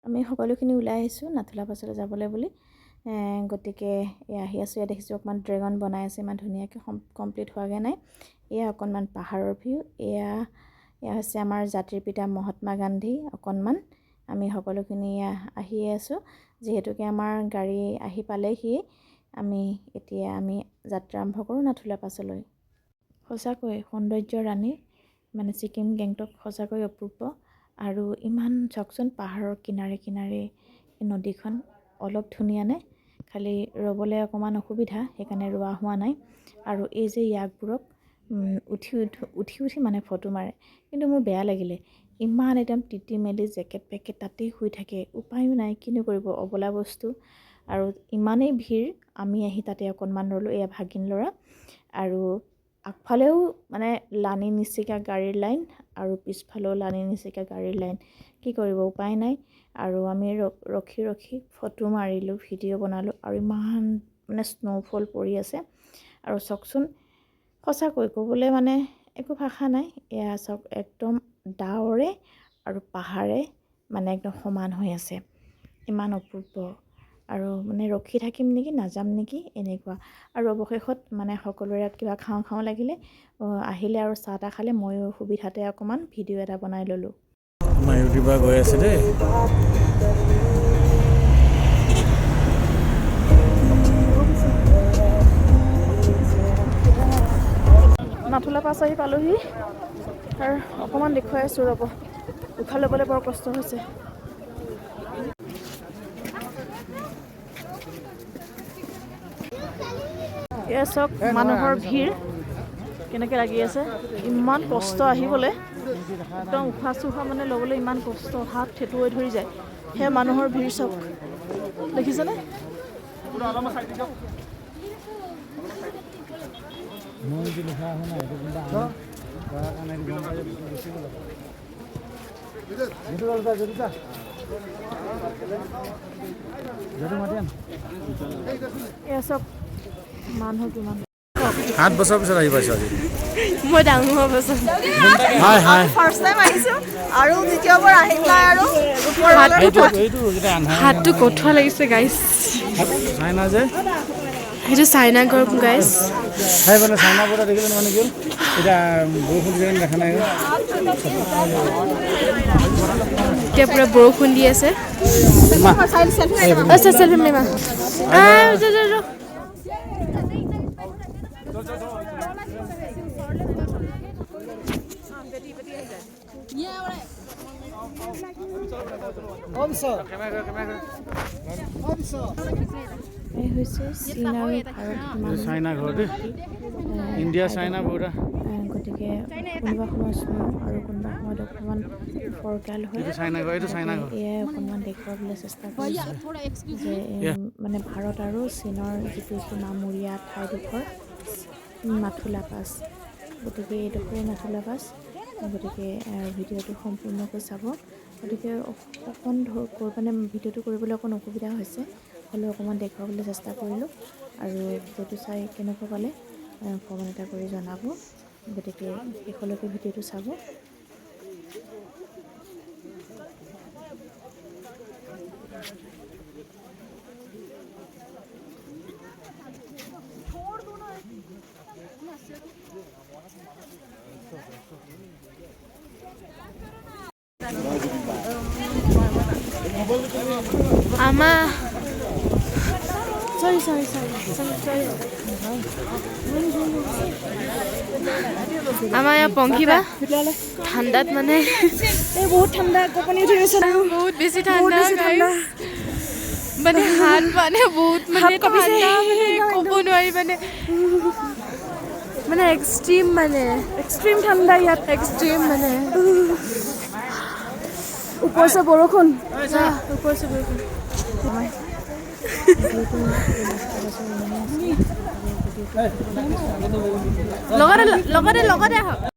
আমি সকলোখিনি ওলাই আহিছোঁ নাথুলা পাছলৈ যাবলৈ বুলি গতিকে আহি আছোঁ। ইয়াত দেখিছোঁ অকণমান ড্ৰেগন বনাই আছে, ইমান ধুনীয়াকৈ কমপ্লিট হোৱাগৈ নাই। এয়া অকণমান পাহাৰৰ ভিউ। এয়া হৈছে আমাৰ জাতিৰ পিতা মহাত্মা গান্ধী। অকণমান আমি সকলোখিনি আহিয়ে আছোঁ, যিহেতুকে আমাৰ গাড়ী আহি পালেহি। এতিয়া আমি যাত্ৰা আৰম্ভ কৰোঁ নাথুলা পাছলৈ। সঁচাকৈ সৌন্দৰ্য ৰাণী মানে ছিকিম গেংটক সঁচাকৈ অপূৰ্ব। আৰু ইমান চাওকচোন পাহাৰৰ কিনাৰে কিনাৰে নদীখন অলপ ধুনীয়ানে, খালি ৰ'বলৈ অকণমান অসুবিধা, সেইকাৰণে ৰোৱা হোৱা নাই। আৰু এই যে ইয়াকবোৰক উঠি মানে ফটো মাৰে, কিন্তু মোৰ বেয়া লাগিলে। ইমান একদম তিতি মেলি জেকেট পেকেট তাতেই শুই থাকে, উপায়ো নাই, কিনো কৰিব, অবলা বস্তু। আৰু ইমানেই ভিৰ, আমি আহি তাতে অকণমান ৰ'লোঁ। এয়া ভাগিন ল'ৰা, আৰু আগফালেও মানে লানি নিচিকা গাড়ীৰ লাইন, আৰু পিছফালেও লানি নিচিকা গাড়ীৰ লাইন। কি কৰিব, উপায় নাই। আৰু আমি ৰখি ৰখি ফটো মাৰিলোঁ, ভিডিঅ' বনালোঁ। আৰু ইমান মানে স্ন'ফল পৰি আছে, আৰু চাওকচোন সঁচাকৈ ক'বলৈ মানে একো ভাষা নাই। এয়া চাওক একদম ডাৱৰে আৰু পাহাৰে মানে একদম সমান হৈ আছে, ইমান অপূৰ্ব। আৰু মানে ৰখি থাকিম নেকি, নাযাম নেকি, এনেকুৱা। আৰু অৱশেষত মানে সকলোৰে কিবা খাওঁ খাওঁ লাগিলে, আহিলে আৰু চাহ তাহ খালে। ময়ো সুবিধাতে অকণমান ভিডিঅ' এটা বনাই ল'লোঁ। মায়ুদিবা গৈ আছে দেই। নাথুলা পাছ আহি পালোহি, আৰু অকণমান দেখুৱাই আছোঁ ৰ'ব। উশাহ ল'বলৈ বৰ কষ্ট হৈছে। এয়া চাওক মানুহৰ ভিৰ কেনেকৈ লাগি আছে, ইমান কষ্ট আহিবলৈ। একদম উশাহ চুশাহ মানে ল'বলৈ ইমান কষ্ট, হাত থেতুৱাই ধৰি যায়। সেয়া মানুহৰ ভিৰ চাওক, দেখিছেনে? এয়া চব মানুহ কিমান 7 বছৰ পিছত আহি পাইছোঁ আজি। মই ডাঙৰ হোৱাৰ পাছত ফাৰ্ষ্ট টাইম আহিছোঁ, আৰু দ্বিতীয়বাৰ আহি পেলাই আৰু হাতটো কঠুৱা লাগিছে গাইছ। চাইনা যে সেইটো চাইনা গৰম গাইছ। বোলে চাইনা বৰ্ডাৰ দেখিলে মানে কি হ'ল, এতিয়া বৰষুণ দিলে দেখা নাই। এতিয়া পুৰা বৰষুণ দি আছে। এই হৈছে চীন আৰু ভাৰত চাইনা ঘৰ দেই, ইণ্ডিয়া চাইনা বৰ্ডাৰ। গতিকে কোনোবা সময়ত স্ন' আৰু কোনোবা সময়ত অকণমান ফৰকাল হয়। এয়াই অকণমান দেখুৱাবলৈ চেষ্টা কৰিছোঁ যে মানে ভাৰত আৰু চীনৰ যিটো সীমামূৰীয়া ঠাইডোখৰ নাথুলা পাছ। গতিকে এইডোখৰে নাথুলা পাছ। গতিকে ভিডিঅ'টো সম্পূৰ্ণকৈ চাব। গতিকে অকণ মানে ভিডিঅ'টো কৰিবলৈ অকণ অসুবিধা হৈছে, হ'লেও অকণমান দেখুৱাবলৈ চেষ্টা কৰিলোঁ। আৰু ভিডিঅ'টো চাই কেনেকুৱা পালে কমেণ্ট এটা কৰি জনাব। গতিকে শেষলৈকে ভিডিঅ'টো চাব। আমাৰ ইয়াৰ পংখিবা ঠাণ্ডাত মানে বহুত ঠাণ্ডা, কঁপনি উঠি গৈছে, বহুত বেছি ঠাণ্ডা মানে হাত মানে বহুত মানে ঠাণ্ডা, মানে ক'ব নোৱাৰি মানে এক্সট্ৰিম ঠাণ্ডা ইয়াত, এক্সট্ৰিম মানে ওপৰছে বৰষুণ। লগতে আহক।